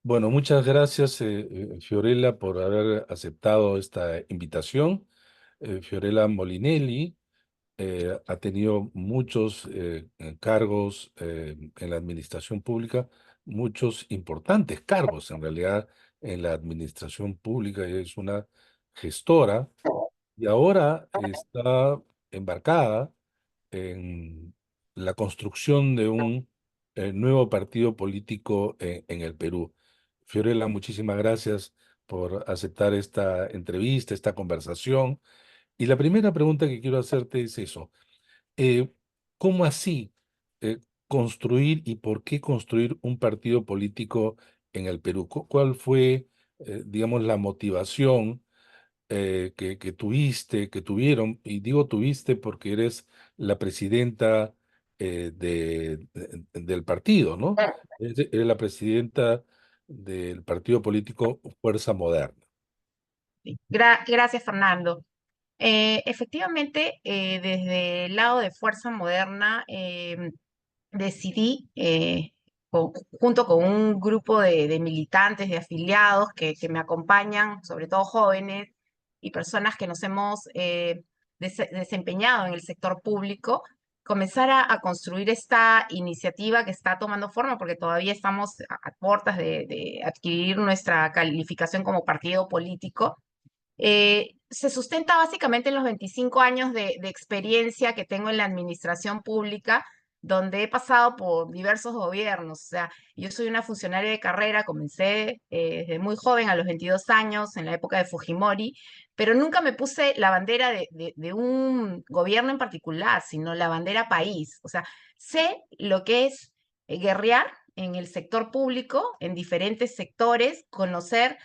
Bueno, muchas gracias, Fiorella, por haber aceptado esta invitación. Fiorella Molinelli ha tenido muchos cargos en la administración pública, muchos importantes cargos en realidad en la administración pública. Es una gestora y ahora está embarcada en la construcción de un nuevo partido político en el Perú. Fiorella, muchísimas gracias por aceptar esta entrevista, esta conversación. Y la primera pregunta que quiero hacerte es eso. eh, ¿Cómo así construir y por qué construir un partido político en el Perú? ¿Cuál fue, digamos, la motivación que tuviste, que tuvieron? Y digo tuviste porque eres la presidenta del partido, ¿no? Eres la presidenta del partido político Fuerza Moderna. Sí. Gracias, Fernando. Efectivamente, desde el lado de Fuerza Moderna, decidí, junto con un grupo de militantes, de afiliados que me acompañan, sobre todo jóvenes y personas que nos hemos desempeñado en el sector público, comenzar a construir esta iniciativa que está tomando forma, porque todavía estamos a puertas de adquirir nuestra calificación como partido político. Se sustenta básicamente en los 25 años de experiencia que tengo en la administración pública, donde he pasado por diversos gobiernos. O sea, yo soy una funcionaria de carrera, comencé desde muy joven, a los 22 años, en la época de Fujimori, pero nunca me puse la bandera de un gobierno en particular, sino la bandera país. O sea, sé lo que es guerrear en el sector público, en diferentes sectores, conocer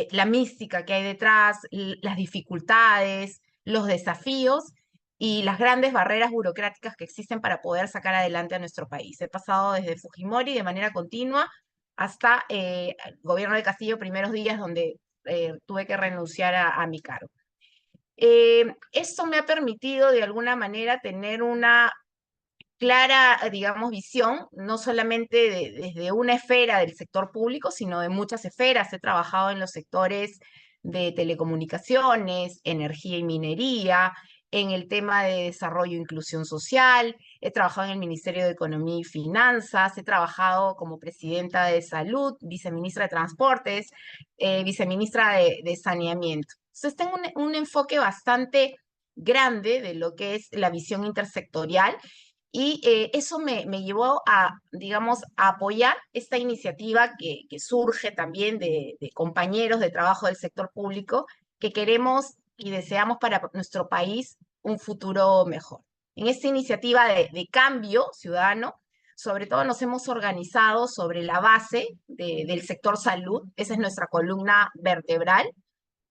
la mística que hay detrás, las dificultades, los desafíos y las grandes barreras burocráticas que existen para poder sacar adelante a nuestro país. He pasado desde Fujimori de manera continua hasta el gobierno de Castillo, primeros días donde tuve que renunciar a mi cargo. Esto me ha permitido de alguna manera tener una clara, digamos, visión, no solamente desde una esfera del sector público, sino de muchas esferas. He trabajado en los sectores de telecomunicaciones, energía y minería, en el tema de desarrollo e inclusión social, he trabajado en el Ministerio de Economía y Finanzas, he trabajado como presidenta de Salud, viceministra de Transportes, viceministra de Saneamiento. Entonces tengo un enfoque bastante grande de lo que es la visión intersectorial y eso me llevó a, digamos, a apoyar esta iniciativa que surge también de compañeros de trabajo del sector público que queremos y deseamos para nuestro país un futuro mejor. En esta iniciativa de cambio ciudadano, sobre todo nos hemos organizado sobre la base del sector salud. Esa es nuestra columna vertebral.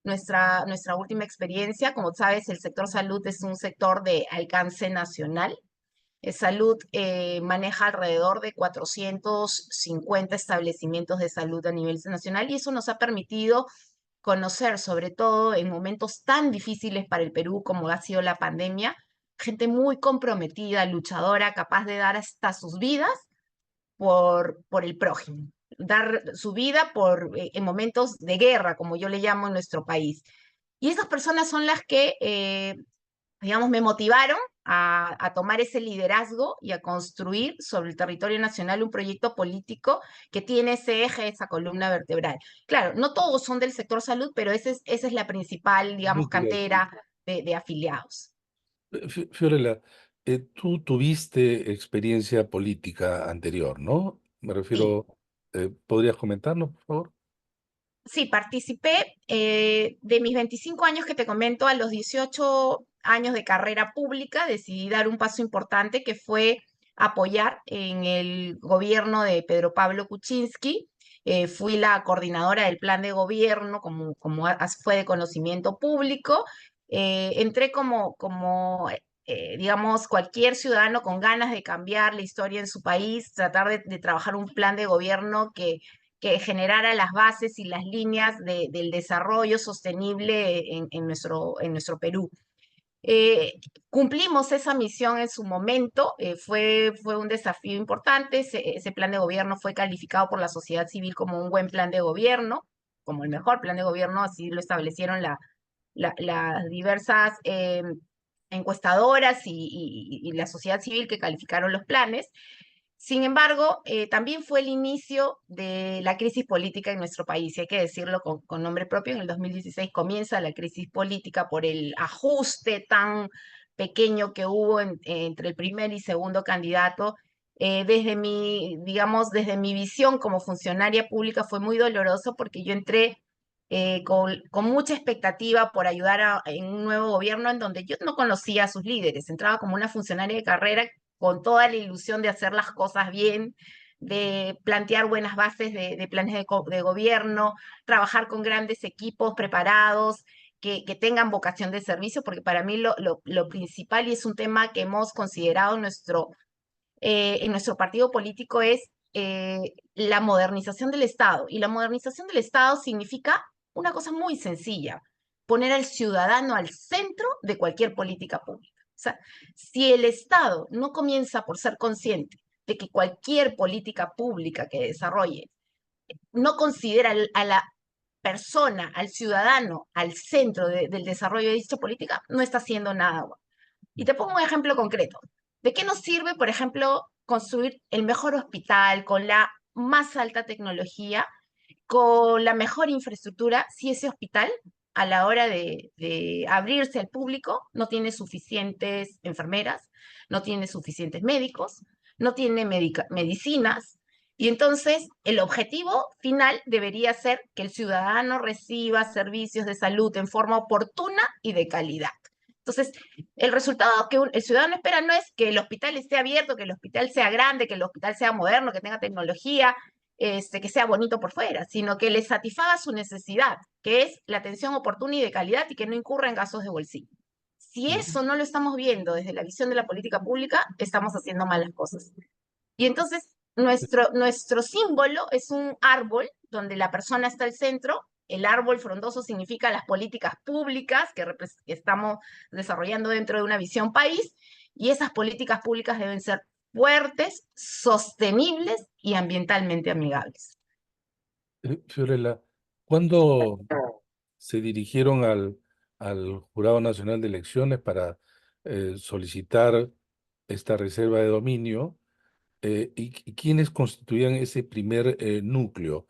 Nuestra última experiencia, como sabes, el sector salud es un sector de alcance nacional. Salud maneja alrededor de 450 establecimientos de salud a nivel nacional y eso nos ha permitido conocer, sobre todo en momentos tan difíciles para el Perú como ha sido la pandemia, gente muy comprometida, luchadora, capaz de dar hasta sus vidas por el prójimo, dar su vida en momentos de guerra, como yo le llamo en nuestro país. Y esas personas son las que digamos, me motivaron a tomar ese liderazgo y a construir sobre el territorio nacional un proyecto político que tiene ese eje, esa columna vertebral. Claro, no todos son del sector salud, pero esa es la principal, digamos, Núcleo. cantera de afiliados. Fiorella, tú tuviste experiencia política anterior, ¿no? Me Sí. refiero, ¿podrías comentarnos, por favor? Sí, participé de mis 25 años que te comento, a los 18 años de carrera pública, decidí dar un paso importante que fue apoyar en el gobierno de Pedro Pablo Kuczynski. Fui la coordinadora del plan de gobierno, como fue de conocimiento público. Entré digamos, cualquier ciudadano con ganas de cambiar la historia en su país, tratar de trabajar un plan de gobierno que generara las bases y las líneas del desarrollo sostenible en nuestro Perú. Eh, Cumplimos esa misión en su momento, fue un desafío importante, ese plan de gobierno fue calificado por la sociedad civil como un buen plan de gobierno, como el mejor plan de gobierno, así lo establecieron las diversas encuestadoras y la sociedad civil que calificaron los planes. Sin embargo, también fue el inicio de la crisis política en nuestro país, y hay que decirlo con nombre propio. En el 2016 comienza la crisis política por el ajuste tan pequeño que hubo entre el primer y segundo candidato. Digamos, desde mi visión como funcionaria pública fue muy doloroso porque yo entré con mucha expectativa por ayudar en un nuevo gobierno en donde yo no conocía a sus líderes. Entraba como una funcionaria de carrera con toda la ilusión de hacer las cosas bien, de plantear buenas bases de planes de gobierno, trabajar con grandes equipos preparados, que tengan vocación de servicio, porque para mí lo principal, y es un tema que hemos considerado en nuestro partido político, es la modernización del Estado. Y la modernización del Estado significa una cosa muy sencilla: poner al ciudadano al centro de cualquier política pública. O sea, si el Estado no comienza por ser consciente de que cualquier política pública que desarrolle no considera a la persona, al ciudadano, al centro del desarrollo de dicha política, no está haciendo nada. Y te pongo un ejemplo concreto. ¿De qué nos sirve, por ejemplo, construir el mejor hospital con la más alta tecnología, con la mejor infraestructura, si ese hospital a la hora de abrirse al público no tiene suficientes enfermeras, no tiene suficientes médicos, no tiene medicinas? Y entonces el objetivo final debería ser que el ciudadano reciba servicios de salud en forma oportuna y de calidad. Entonces, el resultado que el ciudadano espera no es que el hospital esté abierto, que el hospital sea grande, que el hospital sea moderno, que tenga tecnología, que sea bonito por fuera, sino que le satisfaga su necesidad, que es la atención oportuna y de calidad, y que no incurra en gastos de bolsillo. Si Ujú. eso no lo estamos viendo desde la visión de la política pública, estamos haciendo malas cosas. Y entonces nuestro símbolo es un árbol donde la persona está al centro. El árbol frondoso significa las políticas públicas que estamos desarrollando dentro de una visión país, y esas políticas públicas deben ser fuertes, sostenibles y ambientalmente amigables. Fiorella, ¿cuándo se dirigieron al Jurado Nacional de Elecciones para solicitar esta reserva de dominio? Y quiénes constituían ese primer núcleo?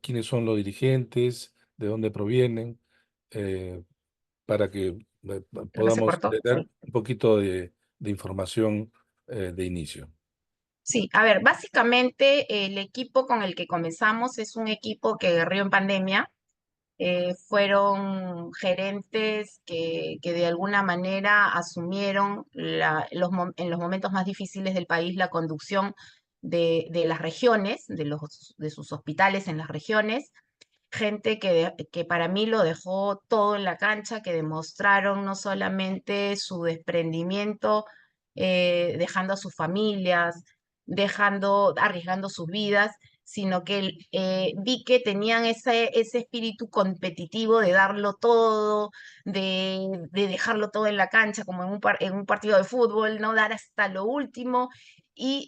¿Quiénes son los dirigentes? ¿De dónde provienen? Eh, para que ¿No se podamos cortó? tener un poquito de información de inicio. Sí, a ver, básicamente el equipo con el que comenzamos es un equipo que guerrió en pandemia. Fueron gerentes que de alguna manera asumieron en los momentos más difíciles del país la conducción de las regiones, de sus hospitales en las regiones. Gente que para mí lo dejó todo en la cancha, que demostraron no solamente su desprendimiento, dejando a sus familias, arriesgando sus vidas, sino que vi que tenían ese espíritu competitivo de darlo todo, de dejarlo todo en la cancha, como en un partido de fútbol, ¿no? Dar hasta lo último. Y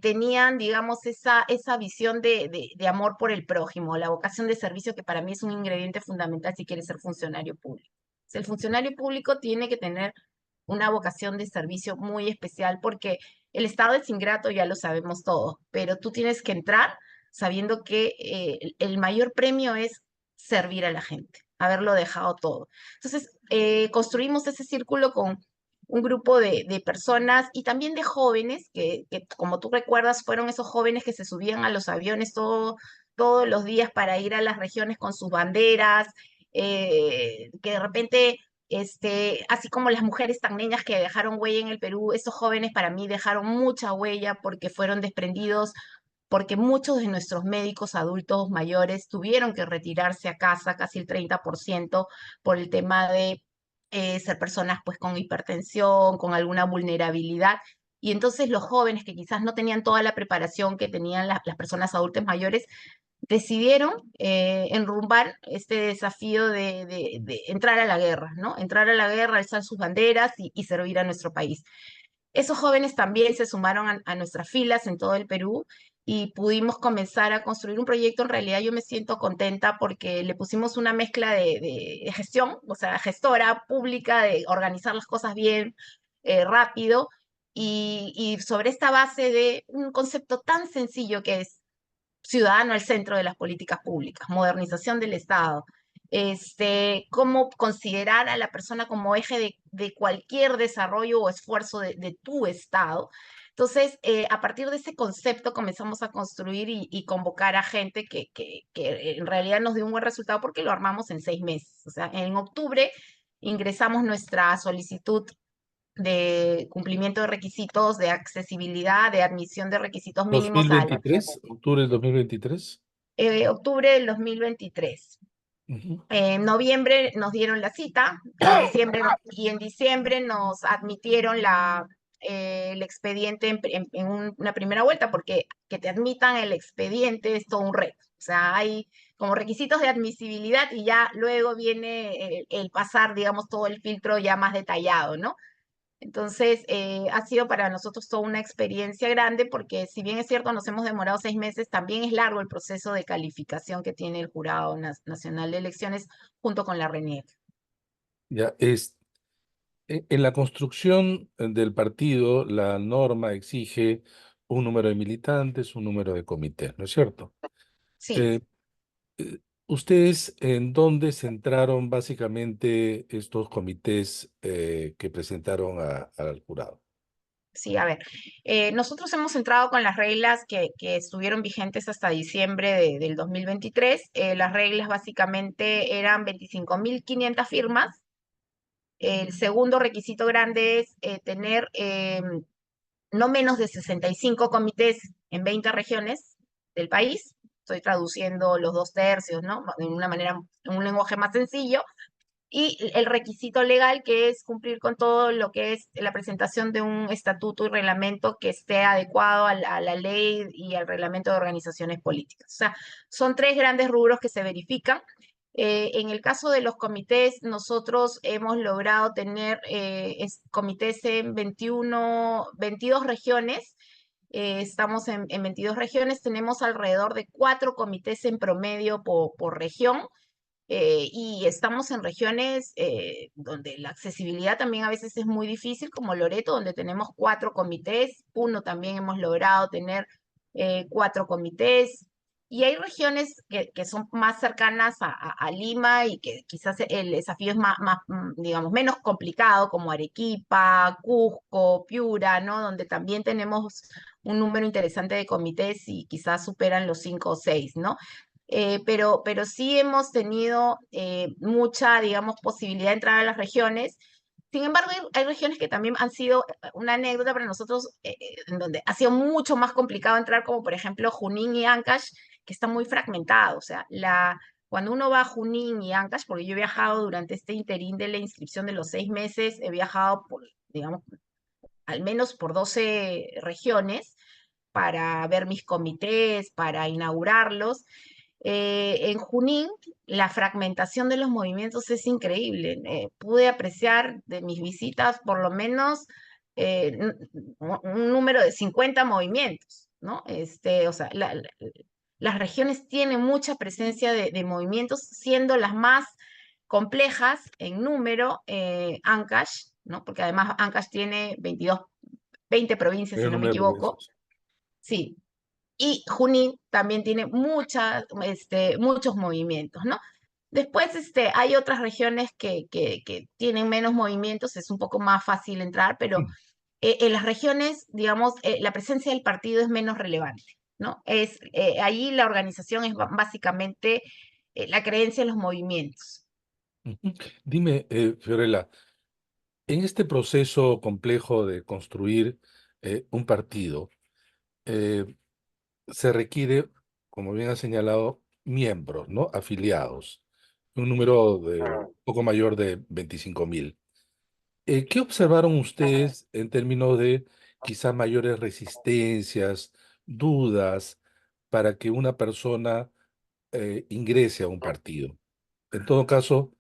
tenían, digamos, esa visión de amor por el prójimo, la vocación de servicio, que para mí es un ingrediente fundamental si quieres ser funcionario público. O sea, el funcionario público tiene que tener una vocación de servicio muy especial, porque el Estado es ingrato, ya lo sabemos todos, pero tú tienes que entrar sabiendo que el mayor premio es servir a la gente, haberlo dejado todo. Entonces, construimos ese círculo con un grupo de personas y también de jóvenes que, como tú recuerdas, fueron esos jóvenes que se subían a los aviones todos los días para ir a las regiones con sus banderas, que de repente así como las mujeres tan niñas que dejaron huella en el Perú, estos jóvenes para mí dejaron mucha huella porque fueron desprendidos, porque muchos de nuestros médicos adultos mayores tuvieron que retirarse a casa, casi el 30%, por el tema de ser personas pues con hipertensión, con alguna vulnerabilidad. Y entonces los jóvenes que quizás no tenían toda la preparación que tenían las personas adultas mayores, decidieron enrumbar este desafío de entrar a la guerra, ¿no? Entrar a la guerra, alzar sus banderas y servir a nuestro país. Esos jóvenes también se sumaron a nuestras filas en todo el Perú y pudimos comenzar a construir un proyecto. En realidad yo me siento contenta porque le pusimos una mezcla de gestión, o sea, gestora pública, de organizar las cosas bien, rápido, y sobre esta base de un concepto tan sencillo que es ciudadano al centro de las políticas públicas, modernización del Estado, cómo considerar a la persona como eje de cualquier desarrollo o esfuerzo de tu Estado. Entonces, a partir de ese concepto comenzamos a construir y convocar a gente que en realidad nos dio un buen resultado porque lo armamos en 6 meses. O sea, en octubre ingresamos nuestra solicitud de cumplimiento de requisitos, de accesibilidad, de admisión de requisitos mínimos al 2023, octubre del 2023. octubre del 2023. Ujú. En noviembre nos dieron la cita, en diciembre nos admitieron el expediente en una primera vuelta, porque que te admitan el expediente es todo un reto. O sea, hay como requisitos de admisibilidad y ya luego viene el pasar, digamos, todo el filtro ya más detallado, ¿no? Entonces, ha sido para nosotros toda una experiencia grande porque si bien es cierto, nos hemos demorado 6 meses, también es largo el proceso de calificación que tiene el Jurado Nacional de Elecciones junto con la RENIEC. Ya en la construcción del partido, la norma exige un número de militantes, un número de comités, ¿no es cierto? Sí, Eh, ¿Ustedes en dónde centraron básicamente estos comités que presentaron al jurado? sí, a ver. Nosotros hemos entrado con las reglas que estuvieron vigentes hasta diciembre del 2023. Las reglas básicamente eran 25.500 firmas. El segundo requisito grande es tener no menos de 65 comités en 20 regiones del país. Estoy traduciendo los 2 tercios, ¿no? De una manera, en un lenguaje más sencillo. Y el requisito legal, que es cumplir con todo lo que es la presentación de un estatuto y reglamento que esté adecuado a la ley y al reglamento de organizaciones políticas. O sea, son 3 grandes rubros que se verifican. En el caso de los comités, nosotros hemos logrado tener comités en 22 regiones. Estamos en 22 regiones, tenemos alrededor de 4 comités en promedio por región. Y estamos en regiones donde la accesibilidad también a veces es muy difícil, como Loreto, donde tenemos 4 comités. Puno también hemos logrado tener 4 comités. Y hay regiones que son más cercanas a Lima y que quizás el desafío es digamos, menos complicado, como Arequipa, Cusco, Piura, ¿no? Donde también tenemos un número interesante de comités y quizás superan los 5 o 6, ¿no? Pero sí hemos tenido mucha, digamos, posibilidad de entrar a las regiones. Sin embargo, hay regiones que también han sido una anécdota para nosotros, en donde ha sido mucho más complicado entrar, como por ejemplo Junín y Ancash, que están muy fragmentados. O sea, cuando uno va a Junín y Ancash, porque yo he viajado durante este interín de la inscripción de los 6 meses, he viajado por, digamos, al menos por 12 regiones para ver mis comités, para inaugurarlos. En Junín, la fragmentación de los movimientos es increíble. Pude apreciar de mis visitas por lo menos un número de 50 movimientos, ¿no? O sea, las regiones tienen mucha presencia de movimientos, siendo las más complejas en número Ancash, ¿no? Porque además Ancash tiene 20 provincias, si Mayor no me número de equivoco. provincias. Sí, y Junín también tiene muchos movimientos, ¿no? Después hay otras regiones que tienen menos movimientos, es un poco más fácil entrar, pero en las regiones, digamos, la presencia del partido es menos relevante, ¿no? Ahí la organización es básicamente la creencia en los movimientos. Ujú. Dime, Fiorella, en este proceso complejo de construir un partido, eh, se requiere, como bien ha señalado, miembros, ¿no? Afiliados, un número de poco mayor de 25.000. ¿Qué observaron ustedes en términos de quizá mayores resistencias, dudas, para que una persona ingrese a un partido. En todo caso,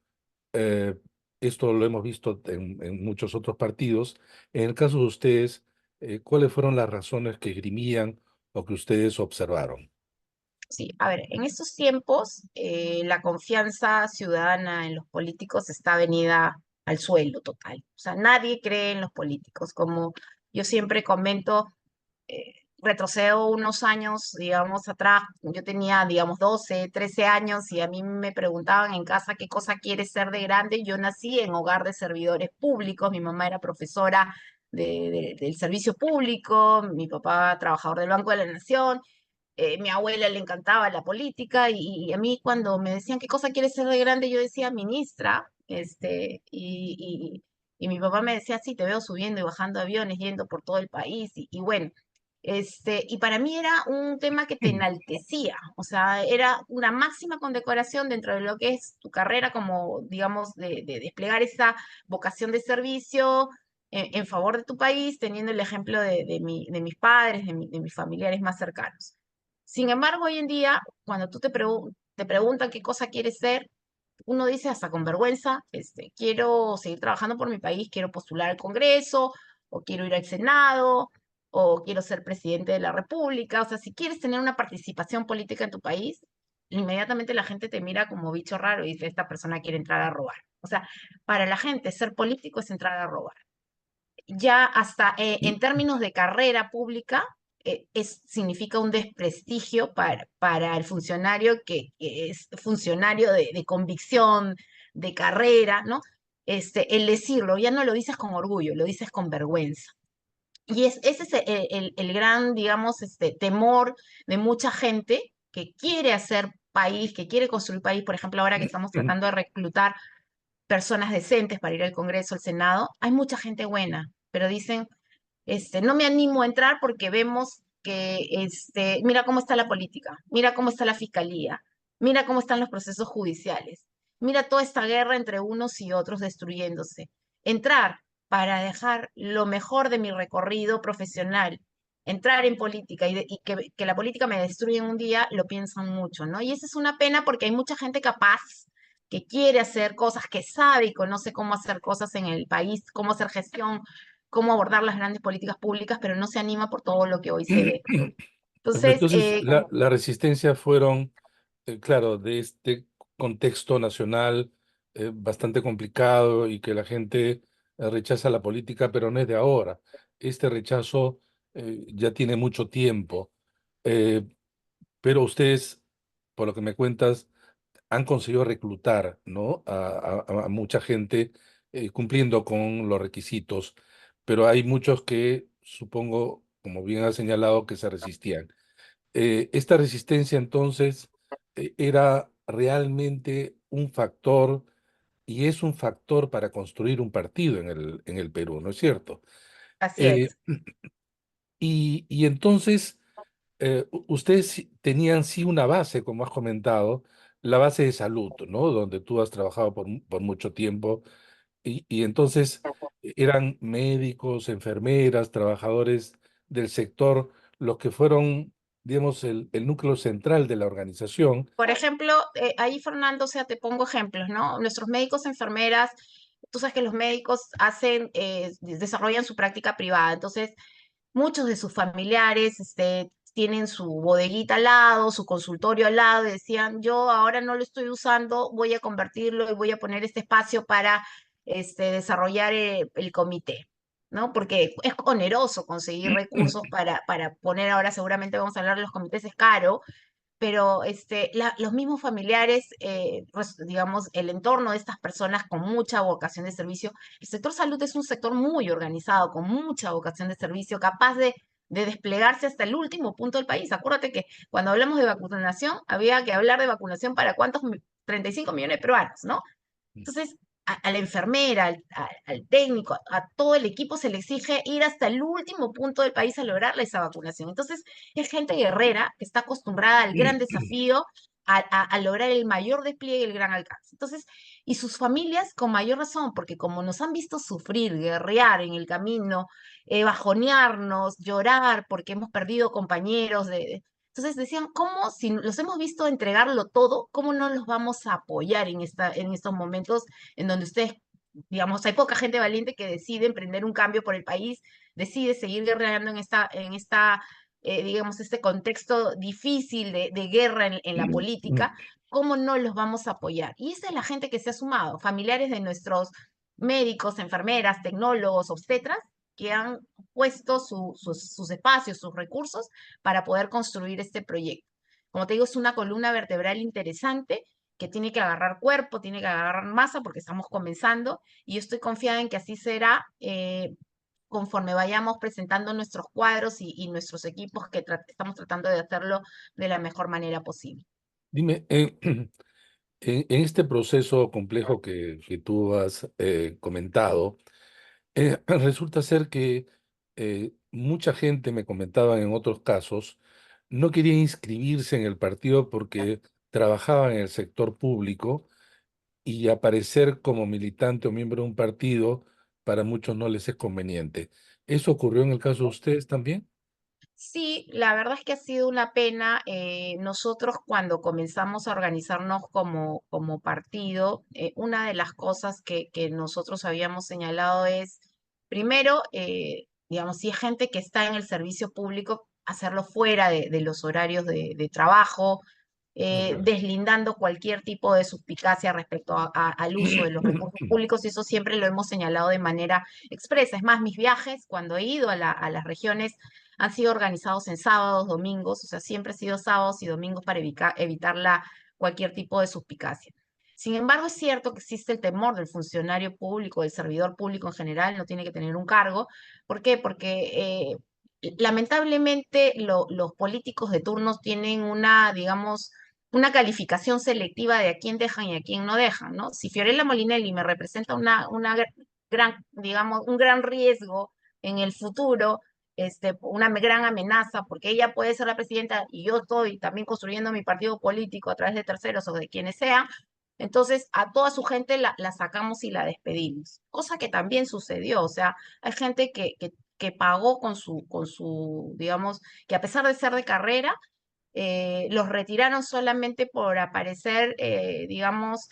eh, esto lo hemos visto en muchos otros partidos. En el caso de ustedes, ¿cuáles fueron las razones que esgrimían o que ustedes observaron? Sí, a ver, en estos tiempos la confianza ciudadana en los políticos está venida al suelo total. O sea, nadie cree en los políticos. Como yo siempre comento, retrocedo unos años, digamos, atrás, yo tenía, digamos, 12, 13 años y a mí me preguntaban en casa qué cosa quieres ser de grande. Yo nací en hogar de servidores públicos, mi mamá era profesora del servicio público, mi papá trabajador del Banco de la Nación, mi abuela le encantaba la política y a mí cuando me decían qué cosa quieres ser de grande, yo decía ministra, y mi papá me decía, sí, te veo subiendo y bajando aviones, yendo por todo el país, y bueno, y para mí era un tema que te enaltecía, o sea, era una máxima condecoración dentro de lo que es tu carrera como, digamos, de desplegar esa vocación de servicio en favor de tu país, teniendo el ejemplo de mis padres, de mis familiares más cercanos. Sin embargo, hoy en día, cuando te preguntan qué cosa quieres ser, uno dice hasta con vergüenza, quiero seguir trabajando por mi país, quiero postular al Congreso, o quiero ir al Senado, o quiero ser presidente de la República. O sea, si quieres tener una participación política en tu país, inmediatamente la gente te mira como bicho raro y dice, esta persona quiere entrar a robar. O sea, para la gente ser político es entrar a robar. Ya hasta en términos de carrera pública, significa un desprestigio para el funcionario que es funcionario de convicción, de carrera, ¿no? El decirlo, ya no lo dices con orgullo, lo dices con vergüenza. Y ese es el gran, digamos, temor de mucha gente que quiere hacer país, que quiere construir país. Por ejemplo, ahora que estamos tratando de reclutar personas decentes para ir al Congreso, al Senado, hay mucha gente buena, pero dicen, no me animo a entrar porque vemos que, mira cómo está la política, mira cómo está la fiscalía, mira cómo están los procesos judiciales, mira toda esta guerra entre unos y otros destruyéndose. Entrar para dejar lo mejor de mi recorrido profesional, entrar en política y que la política me destruya en un día, lo piensan mucho, ¿no? Y esa es una pena porque hay mucha gente capaz que quiere hacer cosas, que sabe y conoce cómo hacer cosas en el país, cómo hacer gestión, cómo abordar las grandes políticas públicas, pero no se anima por todo lo que hoy se ve. Entonces, Entonces, la resistencia fueron, claro, de este contexto nacional bastante complicado y que la gente rechaza la política, pero no es de ahora. Este rechazo ya tiene mucho tiempo, eh, pero ustedes, por lo que me cuentas, han conseguido reclutar, ¿no? A mucha gente cumpliendo con los requisitos, pero hay muchos que, supongo, como bien ha señalado, que se resistían. Esta resistencia entonces era realmente un factor y es un factor para construir un partido en el Perú, ¿no es cierto? así Eh, es. y entonces ustedes tenían sí una base, como has comentado, la base de salud, ¿no? Donde tú has trabajado por mucho tiempo y entonces eran médicos, enfermeras, trabajadores del sector, los que fueron, digamos, el núcleo central de la organización. Por ejemplo, ahí Fernando, o sea, te pongo ejemplos, ¿no? Nuestros médicos, enfermeras, tú sabes que los médicos desarrollan su práctica privada, entonces muchos de sus familiares tienen su bodeguita al lado, su consultorio al lado, y decían, yo ahora no lo estoy usando, voy a convertirlo y voy a poner este espacio para desarrollar el comité, ¿no? Porque es oneroso conseguir recursos para poner, ahora seguramente vamos a hablar de los comités, es caro, pero los mismos familiares, pues, digamos, el entorno de estas personas con mucha vocación de servicio, el sector salud es un sector muy organizado, con mucha vocación de servicio, capaz de desplegarse hasta el último punto del país. Acuérdate que cuando hablamos de vacunación, había que hablar de vacunación para cuántos, 35 millones de peruanos, ¿no? Entonces, a la enfermera, al técnico, a todo el equipo se le exige ir hasta el último punto del país a lograrle esa vacunación. Entonces, es gente guerrera que está acostumbrada al gran desafío, a lograr el mayor despliegue y el gran alcance. Entonces, y sus familias con mayor razón, porque como nos han visto sufrir, guerrear en el camino, bajonearnos, llorar porque hemos perdido compañeros Entonces decían, ¿cómo si los hemos visto entregarlo todo, cómo no los vamos a apoyar en estos momentos en donde ustedes, digamos, hay poca gente valiente que decide emprender un cambio por el país, decide seguir guerreando digamos, este contexto difícil de guerra en la política? ¿Cómo no los vamos a apoyar? Y esa es la gente que se ha sumado, familiares de nuestros médicos, enfermeras, tecnólogos, obstetras, que han puesto sus espacios, sus recursos para poder construir este proyecto. Como te digo, es una columna vertebral interesante que tiene que agarrar cuerpo, tiene que agarrar masa porque estamos comenzando y yo estoy confiada en que así será conforme vayamos presentando nuestros cuadros y nuestros equipos que estamos tratando de hacerlo de la mejor manera posible. Dime, en este proceso complejo que tú has comentado, resulta ser que mucha gente, me comentaban en otros casos, no quería inscribirse en el partido porque trabajaba en el sector público y aparecer como militante o miembro de un partido para muchos no les es conveniente. ¿Eso ocurrió en el caso de ustedes también? Sí, la verdad es que ha sido una pena. Nosotros cuando comenzamos a organizarnos como partido, una de las cosas que nosotros habíamos señalado es, primero, digamos, si hay gente que está en el servicio público, hacerlo fuera de los horarios de trabajo, deslindando cualquier tipo de suspicacia respecto al uso de los recursos públicos, y eso siempre lo hemos señalado de manera expresa. Es más, mis viajes, cuando he ido a las regiones, han sido organizados en sábados, domingos, o sea, siempre ha sido sábados y domingos para evitar cualquier tipo de suspicacia. Sin embargo, es cierto que existe el temor del funcionario público, del servidor público en general, no tiene que tener un cargo. ¿Por qué? Porque lamentablemente los políticos de turnos tienen digamos, una calificación selectiva de a quién dejan y a quién no dejan, ¿no? Si Fiorella Molinelli me representa gran, digamos, un gran riesgo en el futuro, una gran amenaza, porque ella puede ser la presidenta y yo estoy también construyendo mi partido político a través de terceros o de quienes sean, entonces a toda su gente la sacamos y la despedimos. Cosa que también sucedió, o sea, hay gente que pagó digamos, que a pesar de ser de carrera, los retiraron solamente por aparecer, digamos,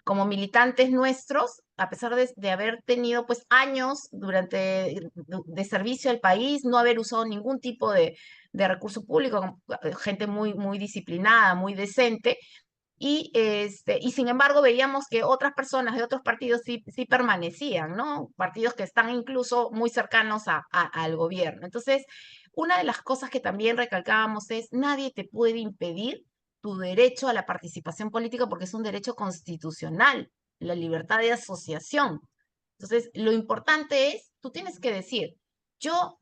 como militantes nuestros, a pesar de haber tenido pues años de servicio al país, no haber usado ningún tipo de recurso público, gente muy disciplinada, muy decente, y sin embargo veíamos que otras personas de otros partidos sí permanecían, ¿no? Partidos que están incluso muy cercanos al gobierno. Entonces, una de las cosas que también recalcábamos es, nadie te puede impedir tu derecho a la participación política porque es un derecho constitucional, la libertad de asociación. Entonces, lo importante es, tú tienes que decir, yo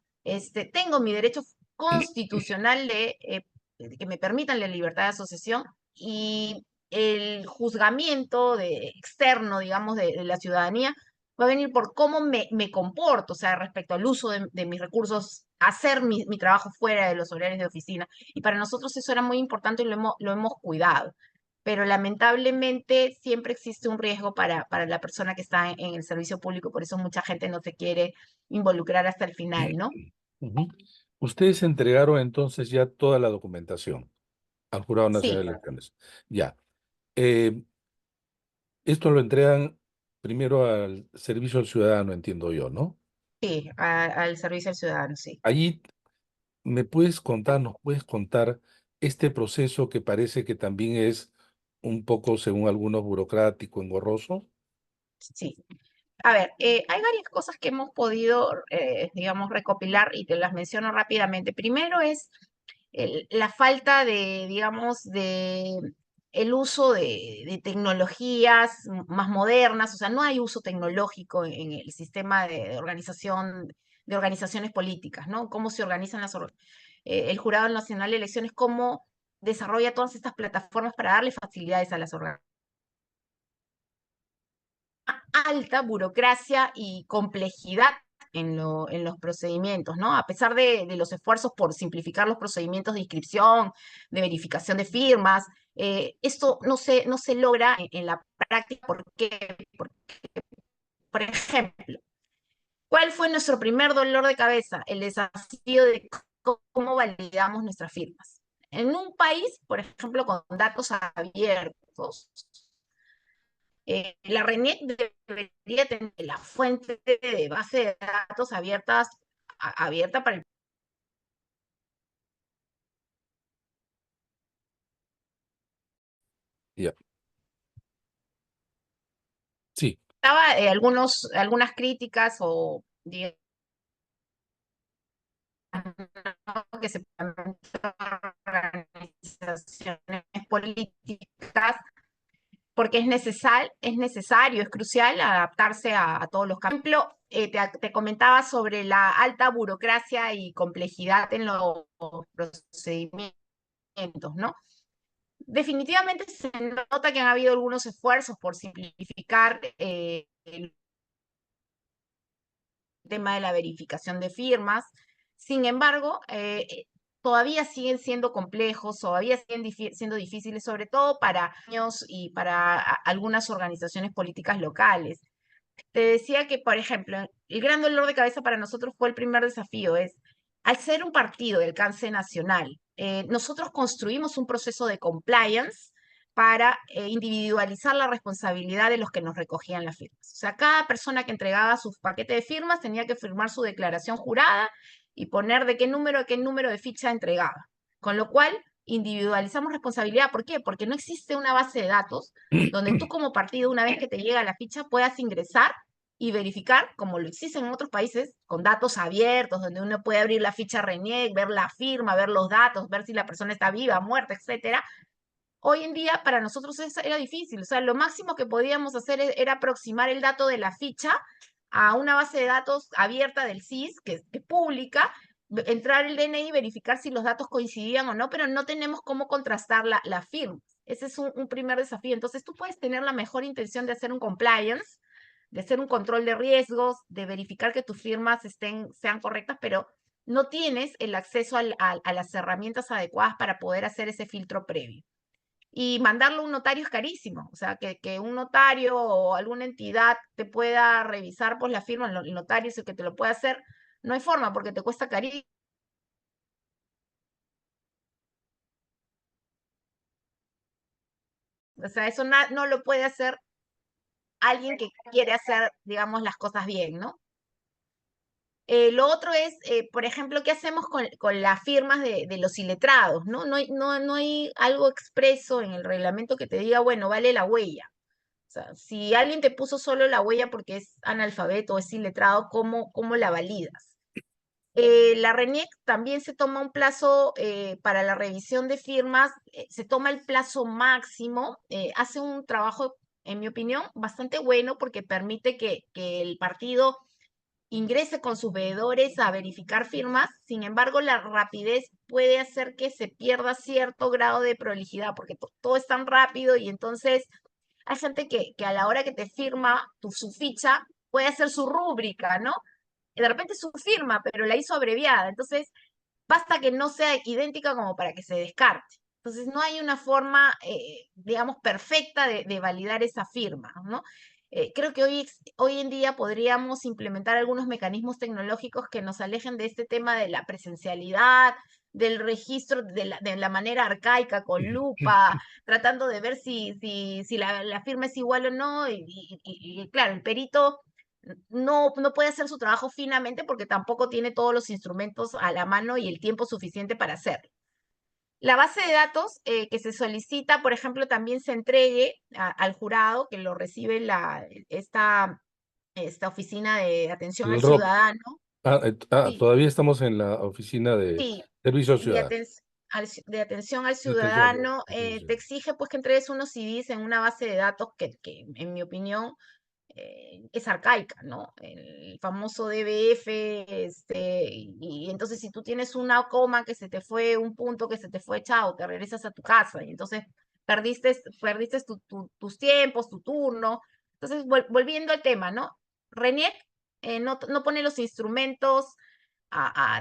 tengo mi derecho constitucional que me permitan la libertad de asociación, y el juzgamiento externo, digamos, de la ciudadanía va a venir por cómo me comporto, o sea, respecto al uso de mis recursos, hacer mi trabajo fuera de los horarios de oficina. Y para nosotros eso era muy importante y lo hemos cuidado. Pero lamentablemente siempre existe un riesgo para la persona que está en el servicio público, por eso mucha gente no se quiere involucrar hasta el final, ¿no? Ujú. Ustedes entregaron entonces ya toda la documentación al Jurado Nacional Sí, de Elecciones. Ya. Eh, Esto lo entregan primero al Servicio al Ciudadano, entiendo yo, ¿no? sí, al servicio al ciudadano, sí. Allí nos puedes contar este proceso que parece que también es un poco, según algunos, burocrático, engorroso. Sí. A ver, hay varias cosas que hemos podido, digamos, recopilar y te las menciono rápidamente. Primero es la falta digamos, el uso de tecnologías más modernas, o sea, no hay uso tecnológico en el sistema de organizaciones políticas, ¿no? Cómo se organizan el Jurado Nacional de Elecciones, cómo desarrolla todas estas plataformas para darle facilidades a las organizaciones. Alta burocracia y complejidad en los procedimientos, ¿no? A pesar de los esfuerzos por simplificar los procedimientos de inscripción, de verificación de firmas, esto no se logra en la práctica. ¿Por qué? Porque, por ejemplo, ¿cuál fue nuestro primer dolor de cabeza? El desafío de cómo validamos nuestras firmas. En un país, por ejemplo, con datos abiertos, la RENIEC debería tener la fuente de base de datos abierta para el. Ya. Sí, Algunas críticas o digamos, que se organizaciones políticas, porque es crucial adaptarse a todos los cambios. Por ejemplo, te comentaba sobre la alta burocracia y complejidad en los procedimientos, ¿no? Definitivamente se nota que han habido algunos esfuerzos por simplificar el tema de la verificación de firmas. Sin embargo, todavía siguen siendo complejos, todavía siguen siendo difíciles, sobre todo para niños y para algunas organizaciones políticas locales. Te decía que, por ejemplo, el gran dolor de cabeza para nosotros fue el primer desafío, al ser un partido de alcance nacional, nosotros construimos un proceso de compliance para individualizar la responsabilidad de los que nos recogían las firmas. O sea, cada persona que entregaba su paquete de firmas tenía que firmar su declaración jurada y poner de qué número a qué número de ficha entregaba. Con lo cual, individualizamos responsabilidad. ¿Por qué? Porque no existe una base de datos donde tú como partido, una vez que te llega la ficha, puedas ingresar y verificar, como lo existe en otros países, con datos abiertos, donde uno puede abrir la ficha RENIEC, ver la firma, ver los datos, ver si la persona está viva, muerta, etcétera. Hoy en día para nosotros eso era difícil, o sea, lo máximo que podíamos hacer era aproximar el dato de la ficha a una base de datos abierta del SIS, que pública, entrar el DNI y verificar si los datos coincidían o no, pero no tenemos cómo contrastar la firma. Ese es un primer desafío. Entonces tú puedes tener la mejor intención de hacer un compliance, de hacer un control de riesgos, de verificar que tus firmas sean correctas, pero no tienes el acceso a las herramientas adecuadas para poder hacer ese filtro previo. Y mandarlo a un notario es carísimo, o sea, que un notario o alguna entidad te pueda revisar pues la firma, el notario es el que te lo puede hacer, no hay forma porque te cuesta carísimo. O sea, eso no lo puede hacer alguien que quiere hacer, digamos, las cosas bien, ¿no? Lo otro es, por ejemplo, ¿qué hacemos con las firmas de los iletrados? ¿No? No hay algo expreso en el reglamento que te diga, bueno, vale la huella. O sea, si alguien te puso solo la huella porque es analfabeto o es iletrado, ¿cómo la validas? La RENIEC también se toma un plazo para la revisión de firmas, se toma el plazo máximo, hace un trabajo, en mi opinión, bastante bueno porque permite que el partido ingrese con sus veedores a verificar firmas. Sin embargo, la rapidez puede hacer que se pierda cierto grado de prolijidad porque todo es tan rápido y entonces hay gente que a la hora que te firma su ficha puede hacer su rúbrica, ¿no? Y de repente su firma, pero la hizo abreviada. Entonces, basta que no sea idéntica como para que se descarte. Entonces, no hay una forma, digamos, perfecta de validar esa firma, ¿no? Creo que hoy en día podríamos implementar algunos mecanismos tecnológicos que nos alejen de este tema de la presencialidad, del registro de la manera arcaica, con lupa, tratando de ver si la firma es igual o no. Y claro, el perito no puede hacer su trabajo finamente porque tampoco tiene todos los instrumentos a la mano y el tiempo suficiente para hacerlo. La base de datos que se solicita, por ejemplo, también se entregue al jurado que lo recibe esta oficina de atención al el ROC. ciudadano. Sí, Todavía estamos en la oficina de sí, Servicio de, Ciudadano. de atención al De atención, ciudadano, te exige pues que entregues unos CDs en una base de datos que en mi opinión es arcaica, ¿no? El famoso DBF, y entonces si tú tienes una coma que se te fue, un punto que se te fue echado, te regresas a tu casa y entonces perdiste tus tiempos, tu turno. Entonces, volviendo al tema, ¿no? RENIEC no pone los instrumentos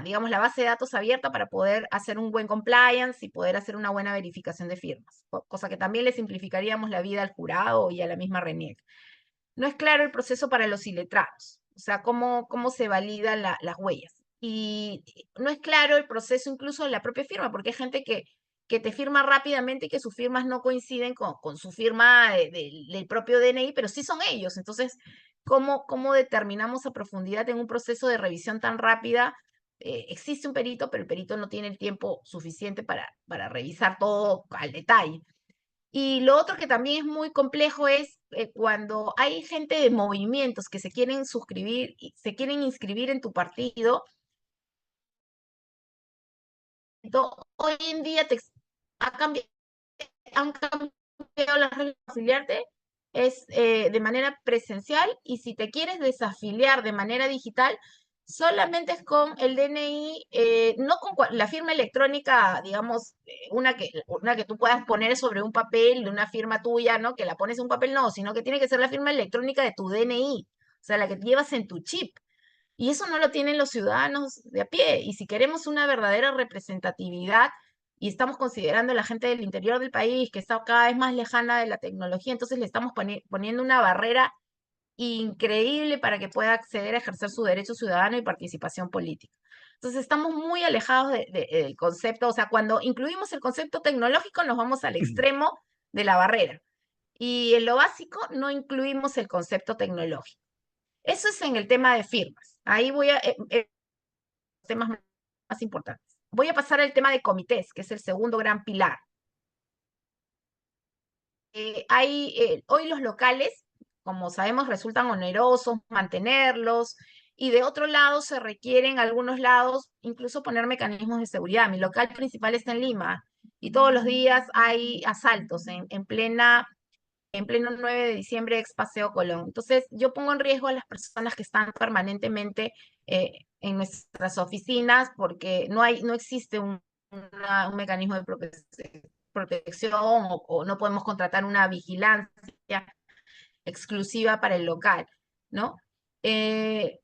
digamos, la base de datos abierta para poder hacer un buen compliance y poder hacer una buena verificación de firmas, cosa que también le simplificaríamos la vida al jurado y a la misma RENIEC. No es claro el proceso para los iletrados, o sea, cómo se validan las huellas. y no es claro el proceso incluso de la propia firma, porque hay gente que te firma rápidamente y que sus firmas no coinciden con su firma del propio DNI, pero sí son ellos. Entonces, ¿cómo determinamos a profundidad en un proceso de revisión tan rápida? Existe un perito, pero el perito no tiene el tiempo suficiente para revisar todo al detalle. Y lo otro que también es muy complejo es cuando hay gente de movimientos que se quieren suscribir y se quieren inscribir en tu partido. Hoy en día ha cambiado, han cambiado las reglas de afiliarte, es de manera presencial, y si te quieres desafiliar de manera digital, solamente es con el DNI, no con la firma electrónica, digamos, una que tú puedas poner sobre un papel, de una firma tuya, ¿no? Que la pones en un papel, no, sino que tiene que ser la firma electrónica de tu DNI, o sea, la que llevas en tu chip. Y eso no lo tienen los ciudadanos de a pie. Y si queremos una verdadera representatividad y estamos considerando a la gente del interior del país que está cada vez más lejana de la tecnología, entonces le estamos poniendo una barrera increíble para que pueda acceder a ejercer su derecho ciudadano y participación política. Entonces estamos muy alejados del concepto, o sea, cuando incluimos el concepto tecnológico nos vamos al extremo de la barrera. Y en lo básico no incluimos el concepto tecnológico. Eso es en el tema de firmas. Ahí voy a temas más importantes. Voy a pasar al tema de comités, que es el segundo gran pilar. Hoy los locales, como sabemos, resultan onerosos mantenerlos, y de otro lado se requieren algunos lados incluso poner mecanismos de seguridad. Mi local principal está en Lima y todos los días hay asaltos en pleno 9 de diciembre, ex Paseo Colón. Entonces, yo pongo en riesgo a las personas que están permanentemente en nuestras oficinas, porque no existe un mecanismo de protección, o no podemos contratar una vigilancia exclusiva para el local, ¿no? Eh,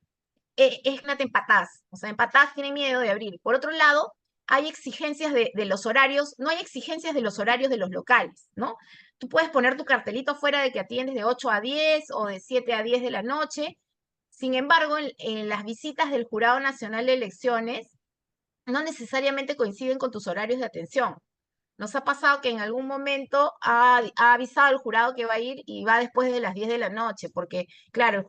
es una te empatás, o sea, empatás tiene miedo de abrir. Por otro lado, hay exigencias de los horarios, no hay exigencias de los horarios de los locales, ¿no? Tú puedes poner tu cartelito afuera de que atiendes de 8 a 10 o de 7 a 10 de la noche. Sin embargo, en las visitas del Jurado Nacional de Elecciones, no necesariamente coinciden con tus horarios de atención. Nos ha pasado que en algún momento ha avisado al jurado que va a ir y va después de las 10 de la noche, porque, claro,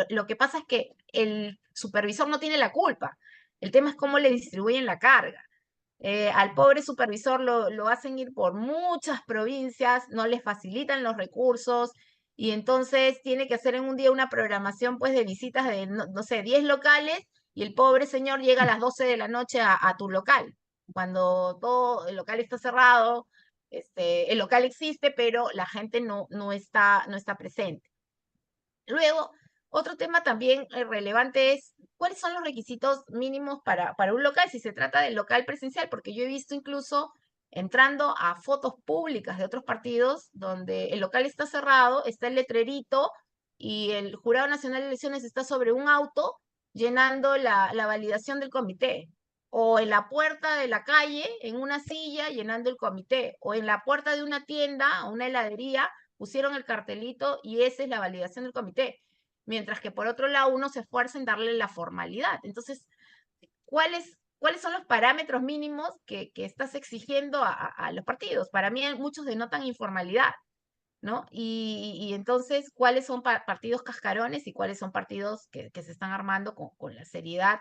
lo que pasa es que el supervisor no tiene la culpa. El tema es cómo le distribuyen la carga. Al pobre supervisor lo hacen ir por muchas provincias, no les facilitan los recursos, y entonces tiene que hacer en un día una programación pues de visitas de, no sé, 10 locales, y el pobre señor llega a las 12 de la noche a tu local, cuando todo el local está cerrado. El local existe, pero la gente no está presente. Luego, otro tema también relevante es cuáles son los requisitos mínimos para un local, si se trata del local presencial, porque yo he visto incluso entrando a fotos públicas de otros partidos donde el local está cerrado, está el letrerito y el Jurado Nacional de Elecciones está sobre un auto llenando la validación del comité, o en la puerta de la calle, en una silla, llenando el comité, o en la puerta de una tienda o una heladería pusieron el cartelito y esa es la validación del comité. Mientras que por otro lado uno se esfuerza en darle la formalidad. Entonces, ¿cuáles son los parámetros mínimos que estás exigiendo a los partidos? Para mí muchos denotan informalidad, ¿no? Y entonces, ¿cuáles son partidos cascarones y cuáles son partidos que se están armando con la seriedad?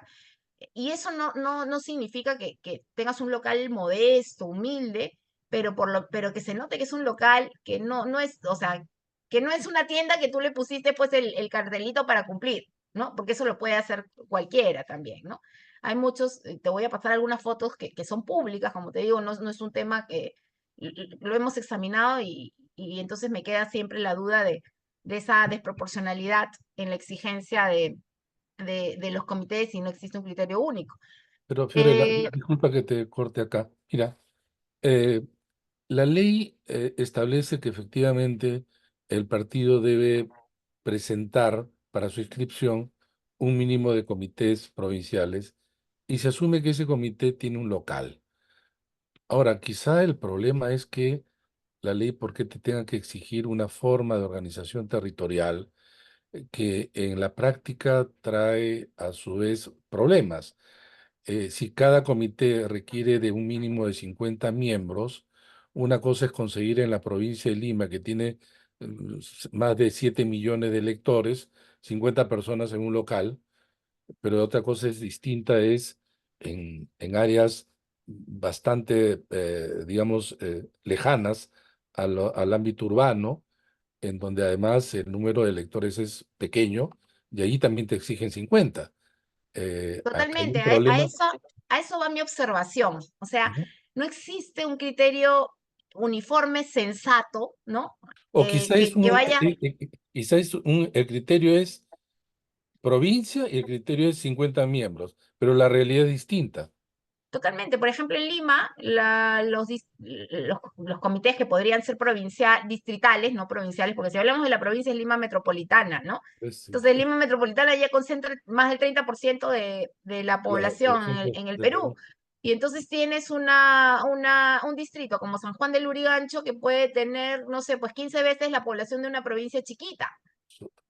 Y eso no significa que tengas un local modesto, humilde, pero que se note que es un local que no es, o sea, que no es una tienda que tú le pusiste pues el cartelito para cumplir, ¿no? Porque eso lo puede hacer cualquiera también, ¿no? Hay muchos, te voy a pasar algunas fotos que son públicas, como te digo, no es un tema que lo hemos examinado, y entonces me queda siempre la duda de esa desproporcionalidad en la exigencia de los comités, y no existe un criterio único. Pero Fiorella, Eh, disculpa que te corte acá. Mira, eh, la ley establece que efectivamente el partido debe presentar para su inscripción un mínimo de comités provinciales y se asume que ese comité tiene un local. Ahora, quizá el problema es que la ley, ¿por qué te tenga que exigir una forma de organización territorial que en la práctica trae a su vez problemas? Si cada comité requiere de un mínimo de 50 miembros, una cosa es conseguir en la provincia de Lima, que tiene más de 7 millones de electores, 50 personas en un local, pero otra cosa es distinta es en áreas bastante, digamos, lejanas al ámbito urbano, en donde además el número de electores es pequeño, y ahí también te exigen 50. Acá hay Totalmente, un problema. a eso va mi observación. O sea, Ujú. no existe un criterio uniforme, sensato, ¿no? O quizá es Que vaya el criterio es provincia y el criterio es 50 miembros, pero la realidad es distinta. totalmente. Por ejemplo, en Lima, los comités que podrían ser distritales, no provinciales, porque si hablamos de la provincia es Lima Metropolitana, ¿no? Es, Entonces, Lima Metropolitana ya concentra más del 30% de la claro, por población ejemplo, en el de Perú. Perú. Y entonces tienes un distrito como San Juan del Lurigancho que puede tener, no sé, pues 15 veces la población de una provincia chiquita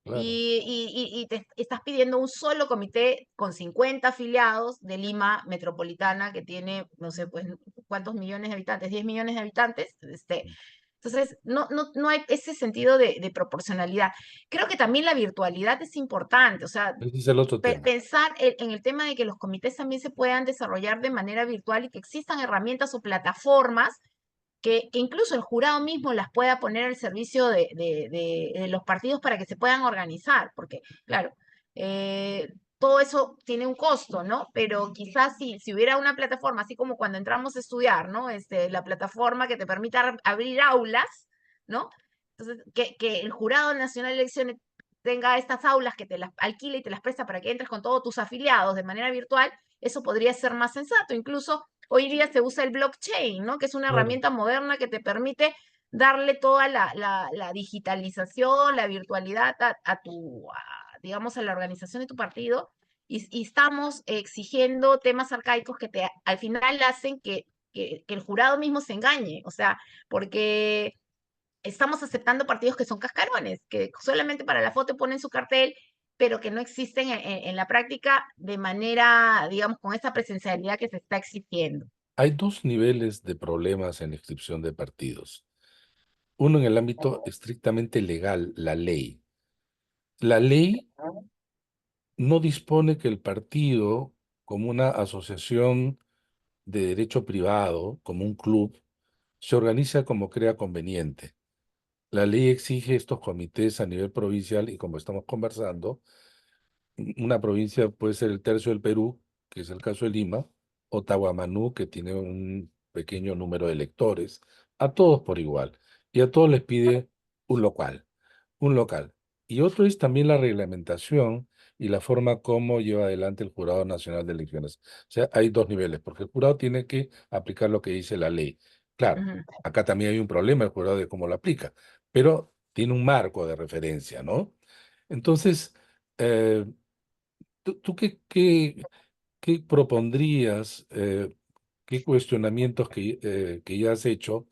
Claro. y te estás pidiendo un solo comité con 50 afiliados de Lima Metropolitana, que tiene, no sé, pues, ¿cuántos millones de habitantes? 10 millones de habitantes. Entonces, no hay ese sentido de proporcionalidad. Creo que también la virtualidad es importante, o sea, Ese es el otro tema. pensar en el tema de que los comités también se puedan desarrollar de manera virtual y que existan herramientas o plataformas que incluso el jurado mismo las pueda poner al servicio de los partidos para que se puedan organizar, porque, claro, todo eso tiene un costo, ¿no? Pero quizás si hubiera una plataforma, así como cuando entramos a estudiar, ¿no? La plataforma que te permita abrir aulas, ¿no? Entonces, que el Jurado Nacional de Elecciones tenga estas aulas que te las alquila y te las presta para que entres con todos tus afiliados de manera virtual, eso podría ser más sensato. Incluso hoy día se usa el blockchain, ¿no? Que es una Claro. herramienta moderna que te permite darle toda la digitalización, la virtualidad digamos, a la organización de tu partido. Y estamos exigiendo temas arcaicos que al final hacen que el jurado mismo se engañe. O sea, porque estamos aceptando partidos que son cascarones, que solamente para la foto ponen su cartel, pero que no existen en la práctica de manera, digamos, con esta presencialidad que se está exigiendo. Hay dos niveles de problemas en la inscripción de partidos. Uno en el ámbito estrictamente legal, la ley. La ley no dispone que el partido, como una asociación de derecho privado, como un club, se organiza como crea conveniente. La ley exige estos comités a nivel provincial y como estamos conversando, una provincia puede ser el tercio del Perú, que es el caso de Lima, o Tahuamanú, que tiene un pequeño número de electores, a todos por igual. Y a todos les pide un local, un local. Y otro es también la reglamentación y la forma como lleva adelante el Jurado Nacional de Elecciones. O sea, hay dos niveles, porque el jurado tiene que aplicar lo que dice la ley. Claro, Ujú. acá también hay un problema el jurado de cómo lo aplica, pero tiene un marco de referencia, ¿no? Entonces, eh, ¿tú qué propondrías, qué cuestionamientos que ya has hecho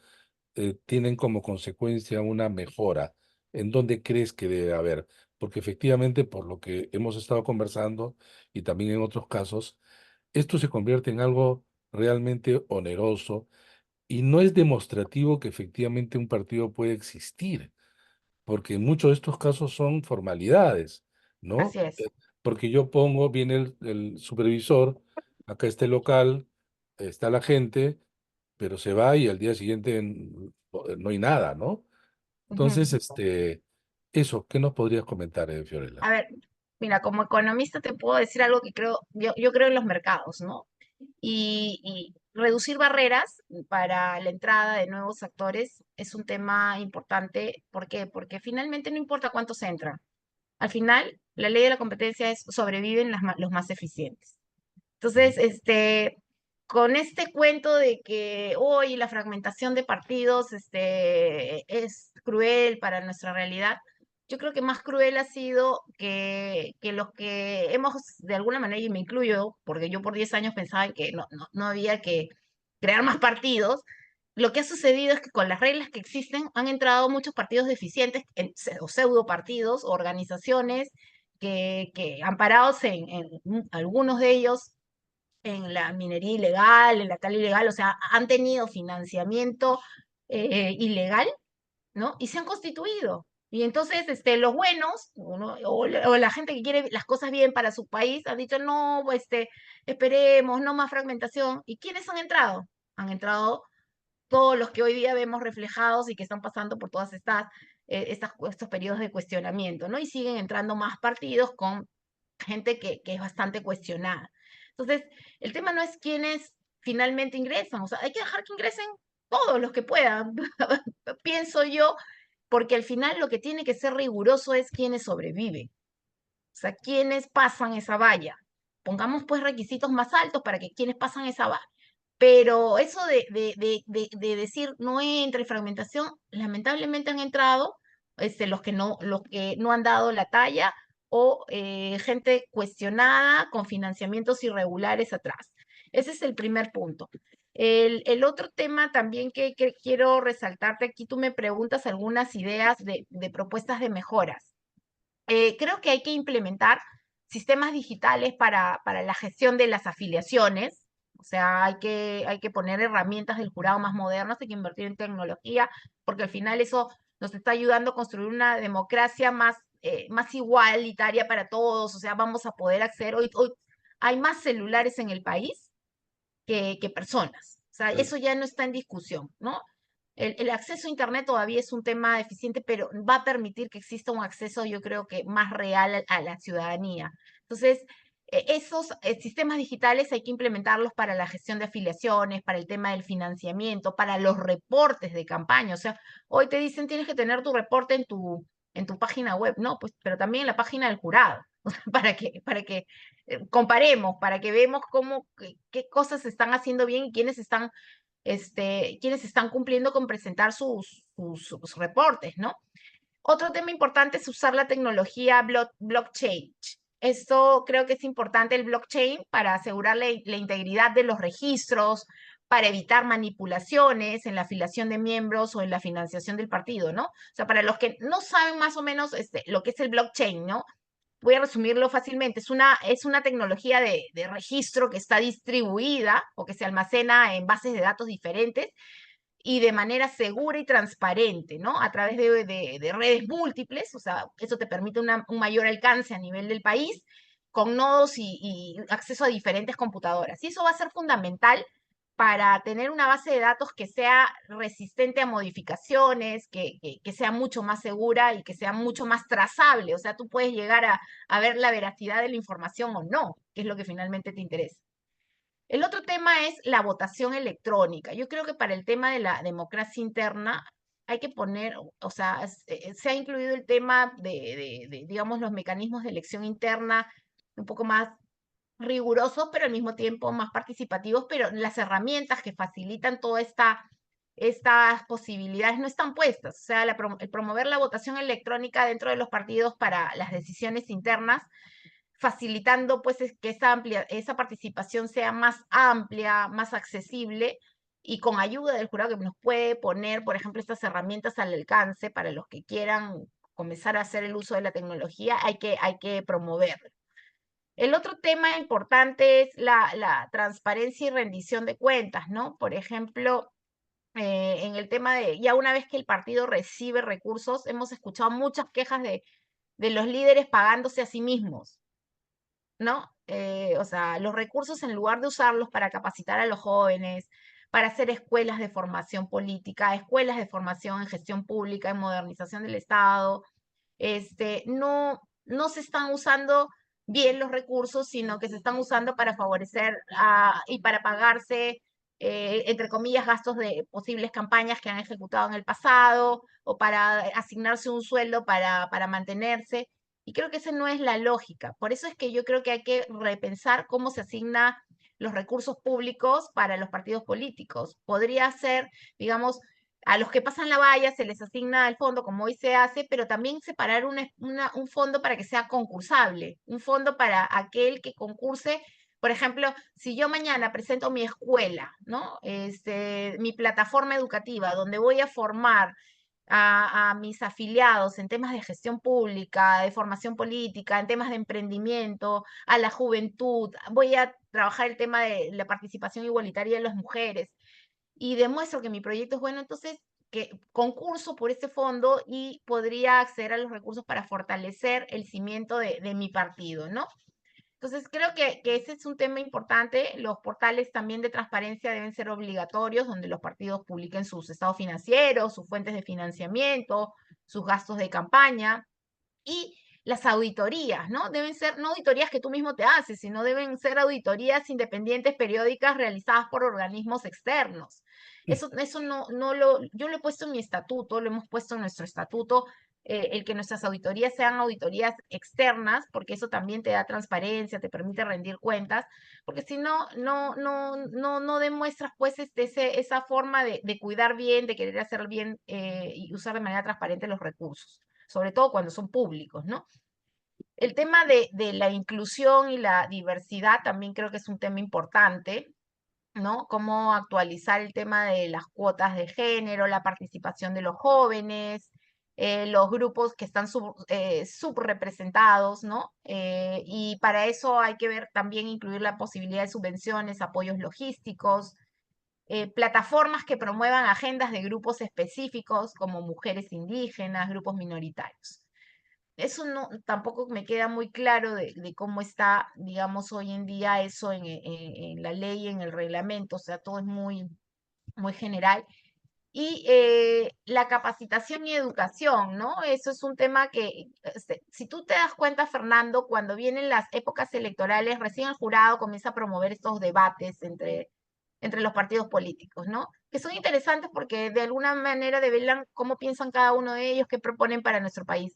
tienen como consecuencia una mejora? ¿En dónde crees que debe haber? Porque efectivamente, por lo que hemos estado conversando y también en otros casos, esto se convierte en algo realmente oneroso y no es demostrativo que efectivamente un partido puede existir porque en muchos de estos casos son formalidades, ¿no? Así es. Porque yo pongo, viene el supervisor, acá está el local, está la gente, pero se va y al día siguiente no hay nada, ¿no? Ujú. Entonces, eso, ¿qué nos podrías comentar, Fiorella? A ver, mira, como economista te puedo decir algo que yo creo en los mercados, ¿no? Y reducir barreras para la entrada de nuevos actores es un tema importante. ¿Por qué? Porque finalmente no importa cuántos entran. Al final, la ley de la competencia es sobreviven los más eficientes. Ujú. Entonces, con este cuento de que hoy la fragmentación de partidos, es cruel para nuestra realidad, yo creo que más cruel ha sido que los que hemos, de alguna manera, y me incluyo, porque yo por 10 años pensaba en que no había que crear más partidos, lo que ha sucedido es que con las reglas que existen han entrado muchos partidos deficientes o pseudo partidos, organizaciones que amparados en algunos de ellos en la minería ilegal, en la tala ilegal, o sea, han tenido financiamiento ilegal, ¿no? Y se han constituido. Y entonces los buenos, ¿no? O la gente que quiere las cosas bien para su país, han dicho, no, esperemos, no más fragmentación. ¿Y quiénes han entrado? Han entrado todos los que hoy día vemos reflejados y que están pasando por todas estos periodos de cuestionamiento, ¿no? Y siguen entrando más partidos con gente que es bastante cuestionada. Entonces, el tema no es quiénes finalmente ingresan, o sea, hay que dejar que ingresen todos los que puedan, pienso yo, porque al final lo que tiene que ser riguroso es quiénes sobreviven, o sea, quiénes pasan esa valla. Pongamos pues requisitos más altos para que quienes pasan esa valla. Pero eso de decir no entre fragmentación, lamentablemente han entrado los que no han dado la talla o gente cuestionada con financiamientos irregulares atrás. Ese es el primer punto. El otro tema también que quiero resaltarte aquí, tú me preguntas algunas ideas de propuestas de mejoras. Creo que hay que implementar sistemas digitales para la gestión de las afiliaciones. O sea, hay que poner herramientas del jurado más modernas, hay que invertir en tecnología, porque al final eso nos está ayudando a construir una democracia más igualitaria para todos. O sea, vamos a poder acceder. Hoy hay más celulares en el país que personas. O sea, Sí. eso ya no está en discusión, ¿no? El acceso a Internet todavía es un tema deficiente, pero va a permitir que exista un acceso, yo creo que más real a la ciudadanía. Entonces, esos sistemas digitales hay que implementarlos para la gestión de afiliaciones, para el tema del financiamiento, para los reportes de campaña. O sea, hoy te dicen tienes que tener tu reporte en tu página web, no, pues, pero también en la página del jurado, o sea, para que comparemos, para que vemos qué cosas se están haciendo bien y quiénes están cumpliendo con presentar sus reportes, ¿no? Otro tema importante es usar la tecnología blockchain. Esto creo que es importante el blockchain para asegurar la integridad de los registros, para evitar manipulaciones en la afiliación de miembros o en la financiación del partido, ¿no? O sea, para los que no saben más o menos lo que es el blockchain, ¿no? Voy a resumirlo fácilmente, es una tecnología de registro que está distribuida o que se almacena en bases de datos diferentes y de manera segura y transparente, ¿no? A través de redes múltiples, o sea, eso te permite un mayor alcance a nivel del país, con nodos y acceso a diferentes computadoras. Y eso va a ser fundamental para tener una base de datos que sea resistente a modificaciones, que sea mucho más segura y que sea mucho más trazable. O sea, tú puedes llegar a ver la veracidad de la información o no, que es lo que finalmente te interesa. El otro tema es la votación electrónica. Yo creo que para el tema de la democracia interna hay que poner, o sea, se ha incluido el tema digamos, los mecanismos de elección interna un poco más rigurosos, pero al mismo tiempo más participativos, pero las herramientas que facilitan estas posibilidades no están puestas. O sea, el promover la votación electrónica dentro de los partidos para las decisiones internas facilitando pues que esa participación sea más amplia, más accesible y con ayuda del jurado que nos puede poner, por ejemplo, estas herramientas al alcance para los que quieran comenzar a hacer el uso de la tecnología, hay que promoverlo. El otro tema importante es la transparencia y rendición de cuentas, ¿no? Por ejemplo, en el tema ya una vez que el partido recibe recursos, hemos escuchado muchas quejas de los líderes pagándose a sí mismos, ¿no? O sea, los recursos en lugar de usarlos para capacitar a los jóvenes, para hacer escuelas de formación política, escuelas de formación en gestión pública, en modernización del Estado, no se están usando bien los recursos, sino que se están usando para favorecer y para pagarse, entre comillas, gastos de posibles campañas que han ejecutado en el pasado o para asignarse un sueldo para mantenerse. Y creo que esa no es la lógica. Por eso es que yo creo que hay que repensar cómo se asigna los recursos públicos para los partidos políticos. Podría ser, digamos, a los que pasan la valla se les asigna el fondo, como hoy se hace, pero también separar un fondo para que sea concursable, un fondo para aquel que concurse. Por ejemplo, si yo mañana presento mi escuela, ¿no? Mi plataforma educativa, donde voy a formar a mis afiliados en temas de gestión pública, de formación política, en temas de emprendimiento, a la juventud. Voy a trabajar el tema de la participación igualitaria de las mujeres y demuestro que mi proyecto es bueno, entonces que concurso por ese fondo y podría acceder a los recursos para fortalecer el cimiento de mi partido, ¿no? Entonces, creo que ese es un tema importante. Los portales también de transparencia deben ser obligatorios, donde los partidos publiquen sus estados financieros, sus fuentes de financiamiento, sus gastos de campaña y las auditorías, ¿no? Deben ser no auditorías que tú mismo te haces, sino deben ser auditorías independientes periódicas realizadas por organismos externos. Eso yo lo he puesto en mi estatuto, lo hemos puesto en nuestro estatuto, el que nuestras auditorías sean auditorías externas, porque eso también te da transparencia, te permite rendir cuentas, porque si no, no demuestras pues esa forma de cuidar bien, de querer hacer bien y usar de manera transparente los recursos, sobre todo cuando son públicos, ¿no? El tema de la inclusión y la diversidad también creo que es un tema importante, ¿no? Cómo actualizar el tema de las cuotas de género, la participación de los jóvenes, los grupos que están subrepresentados, ¿no? Y para eso hay que ver también incluir la posibilidad de subvenciones, apoyos logísticos, plataformas que promuevan agendas de grupos específicos como mujeres indígenas, grupos minoritarios. Eso no, tampoco me queda muy claro de cómo está, digamos, hoy en día eso en la ley, en el reglamento, o sea, todo es muy general. Y la capacitación y educación, ¿no? Eso es un tema que, si tú te das cuenta, Fernando, cuando vienen las épocas electorales, recién el jurado comienza a promover estos debates entre los partidos políticos, ¿no? Que son interesantes porque de alguna manera develan cómo piensan cada uno de ellos, qué proponen para nuestro país.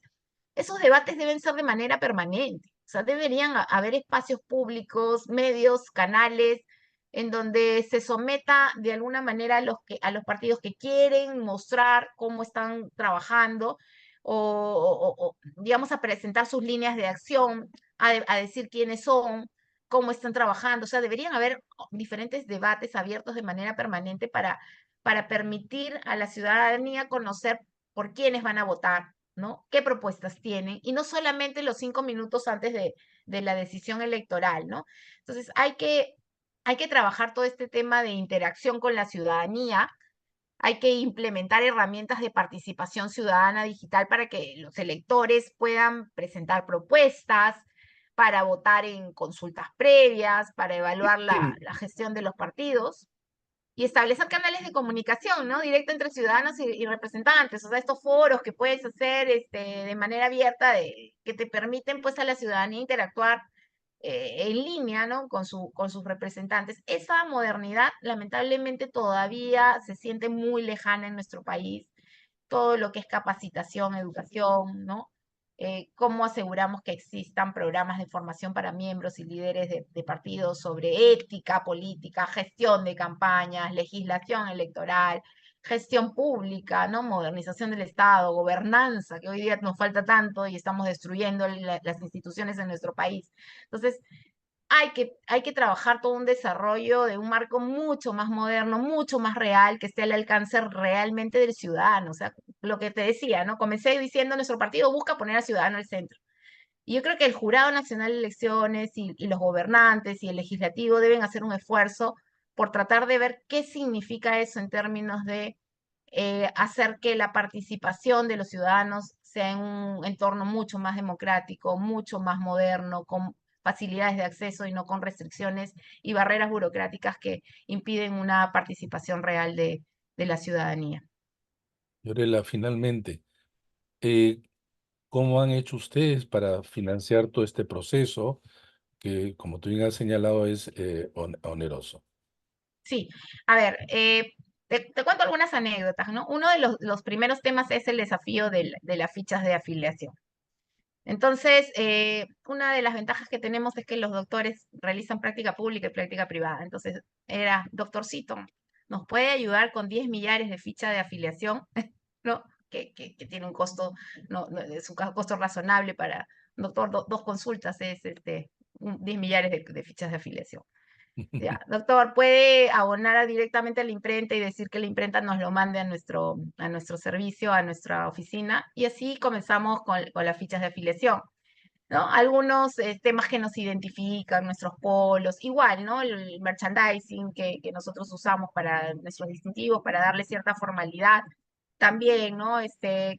Esos debates deben ser de manera permanente, o sea, deberían haber espacios públicos, medios, canales, en donde se someta de alguna manera a los partidos que quieren mostrar cómo están trabajando digamos, a presentar sus líneas de acción, a decir quiénes son, cómo están trabajando. O sea, deberían haber diferentes debates abiertos de manera permanente para permitir a la ciudadanía conocer por quiénes van a votar, ¿no? ¿Qué propuestas tienen? Y no solamente los 5 minutos antes de la decisión electoral, ¿no? Entonces, hay que trabajar todo este tema de interacción con la ciudadanía, hay que implementar herramientas de participación ciudadana digital para que los electores puedan presentar propuestas, para votar en consultas previas, para evaluar la gestión de los partidos y establecer canales de comunicación, ¿no? Directa entre ciudadanos y representantes, o sea, estos foros que puedes hacer de manera abierta, que te permiten pues a la ciudadanía interactuar en línea, ¿no? Con sus representantes. Esa modernidad, lamentablemente, todavía se siente muy lejana en nuestro país. Todo lo que es capacitación, educación, ¿no? Cómo aseguramos que existan programas de formación para miembros y líderes de partidos sobre ética política, gestión de campañas, legislación electoral, gestión pública, ¿no? Modernización del Estado, gobernanza, que hoy día nos falta tanto y estamos destruyendo las instituciones en nuestro país. Entonces, hay que trabajar todo un desarrollo de un marco mucho más moderno, mucho más real, que esté al alcance realmente del ciudadano. O sea, lo que te decía, ¿no? Comencé diciendo, nuestro partido busca poner al ciudadano al centro. Y yo creo que el Jurado Nacional de Elecciones y los gobernantes y el legislativo deben hacer un esfuerzo por tratar de ver qué significa eso en términos de hacer que la participación de los ciudadanos sea en un entorno mucho más democrático, mucho más moderno, con facilidades de acceso y no con restricciones y barreras burocráticas que impiden una participación real de la ciudadanía. Fiorella, finalmente, eh, ¿cómo han hecho ustedes para financiar todo este proceso que, como tú bien has señalado, es oneroso? Sí, a ver, te cuento algunas anécdotas, ¿no? Uno de los primeros temas es el desafío de las fichas de afiliación. Entonces, una de las ventajas que tenemos es que los doctores realizan práctica pública y práctica privada. Entonces, era, doctorcito, ¿nos puede ayudar con 10 millares de ficha de afiliación? ¿No? Que tiene un costo, es un costo razonable para un doctor, dos consultas es 10 millares de fichas de afiliación. Ya, doctor, puede abonar directamente a la imprenta y decir que la imprenta nos lo mande a nuestro servicio, a nuestra oficina, y así comenzamos con las fichas de afiliación. ¿No? Algunos temas que nos identifican, nuestros polos, igual, ¿no? El merchandising que nosotros usamos para nuestros distintivos, para darle cierta formalidad. También, ¿no?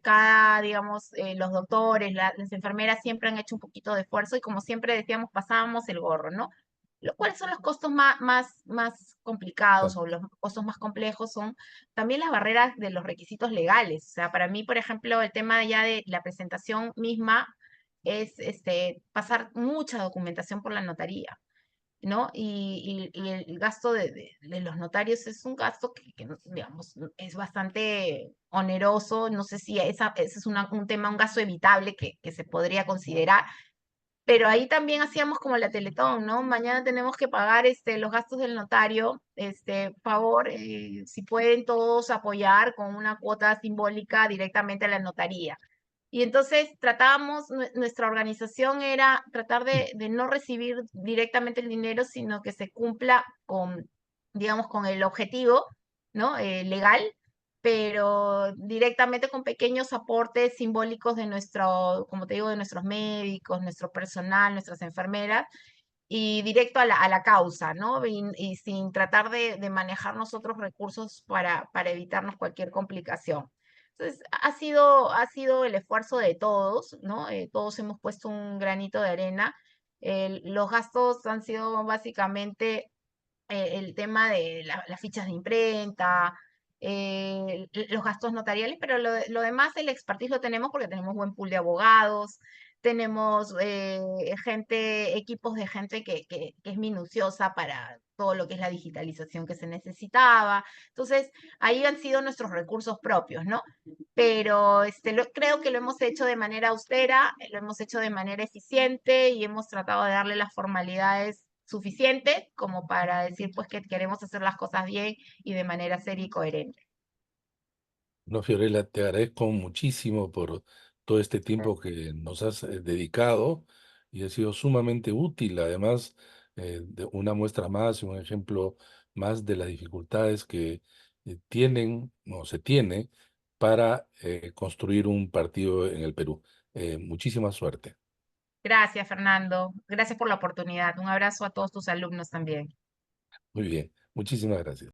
Cada, digamos, los doctores, las enfermeras siempre han hecho un poquito de esfuerzo y como siempre decíamos, pasábamos el gorro, ¿no? ¿Cuáles son los costos más complicados o los costos más complejos? Son también las barreras de los requisitos legales. O sea, para mí, por ejemplo, el tema ya de la presentación misma es pasar mucha documentación por la notaría, ¿no? Y el gasto de los notarios es un gasto que, digamos, es bastante oneroso. No sé si ese es un tema, un gasto evitable que se podría considerar, pero ahí también hacíamos como la Teletón, ¿no? Mañana tenemos que pagar los gastos del notario, favor, si pueden todos apoyar con una cuota simbólica directamente a la notaría. Y entonces tratábamos, nuestra organización era tratar de no recibir directamente el dinero, sino que se cumpla con, digamos, con el objetivo, ¿no? Legal, pero directamente con pequeños aportes simbólicos de nuestro, como te digo, de nuestros médicos, nuestro personal, nuestras enfermeras, y directo a la causa, ¿no? Y sin tratar de manejar nosotros recursos para evitarnos cualquier complicación. Entonces, ha sido el esfuerzo de todos, ¿no? Todos hemos puesto un granito de arena. Los gastos han sido básicamente el tema de las fichas de imprenta, los gastos notariales, pero lo demás, el expertise lo tenemos porque tenemos buen pool de abogados, tenemos equipos de gente que es minuciosa para todo lo que es la digitalización que se necesitaba. Entonces, ahí han sido nuestros recursos propios, ¿no? Pero creo que lo hemos hecho de manera austera, lo hemos hecho de manera eficiente y hemos tratado de darle las formalidades suficientes como para decir pues que queremos hacer las cosas bien y de manera seria y coherente. No, Fiorella, te agradezco muchísimo por todo este tiempo que nos has dedicado y ha sido sumamente útil, además de una muestra más y un ejemplo más de las dificultades que tienen o se tiene para construir un partido en el Perú. Muchísima suerte. Gracias, Fernando. Gracias por la oportunidad. Un abrazo a todos tus alumnos también. Muy bien, muchísimas gracias.